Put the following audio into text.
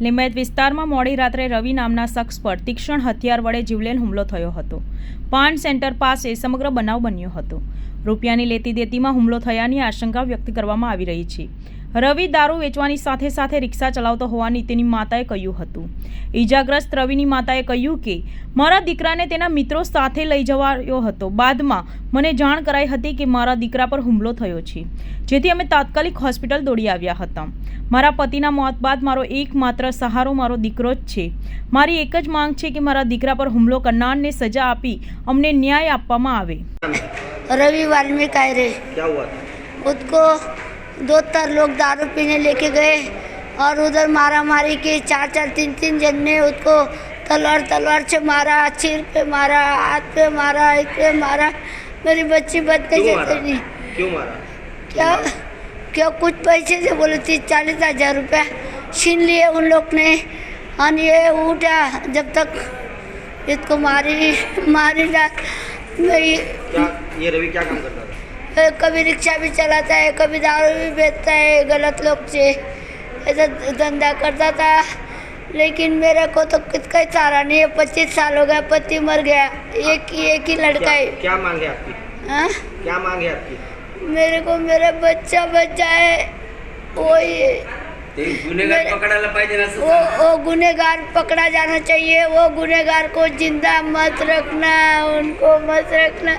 લિંબાયત વિસ્તારમાં મોડી રાત્રે રવિ નામના શખ્સ પર તીક્ષ્ણ હથિયાર વડે જીવલેણ હુમલો થયો હતો। પાન સેન્ટર પાસે સમગ્ર બનાવ બન્યો હતો। રૂપિયાની લેતી દેતીમાં હુમલો થયાની આશંકા વ્યક્ત કરવામાં આવી રહી છે। રવિ દારૂ વેચવાની સાથે સાથે રિક્ષા ચલાવતો હોવાની તેની માતાએ કહ્યું હતું। ઈજાગ્રસ્ત રવિની માતાએ કહ્યું કે મારા દીકરાને તેના મિત્રો સાથે લઈ જવાયો હતો। બાદમાં મને જાણ કરાઈ હતી કે મારા દીકરા પર હુમલો થયો છે, જેથી અમે તાત્કાલિક હોસ્પિટલ દોડી આવ્યા હતા। મારા પતિના મોત બાદ મારો એકમાત્ર સહારો મારો દીકરો જ છે। મારી એક જ માંગ છે કે મારા દીકરા પર હુમલો કરનારને સજા આપી અમને न्याय આપવામાં આવે। रवि वाल्मीकि कायरे। क्या हुआ था? उसको दो चार लोग दारू पीने लेके गए और उधर मारा मारी की चार तीन जन ने उसको तलवार से मारा, सिर पे मारा, हाथ पे मारा, इस पे मारा। मेरी बच्ची बचने जैसे नहीं। क्यों मारा? क्या कुछ पैसे से बोले 30-40 हज़ार रुपया छीन लिए उन लोग ने। और ये उठा जब तक इसको मारी डाल। क्या ये रवि क्या काम करता था? कभी रिक्शा भी चलाता है, कभी दारू भी बेचता है, गलत लोग से ऐसा धंधा करता था। लेकिन मेरे को तो किसका ही सहारा नहीं है। 25 साल हो गया, पति मर गया, एक ही लड़का है। क्या मांग है आपकी? हाँ, क्या मांग है आपकी? मेरे को मेरा बच्चा है वही। गुनेगार पकड़ायला पाहिजे ना। वो गुनेगार पकड़ा जाना चाहिए। वो गुनेगार को जिंदा मत रखना, उनको मत रखना।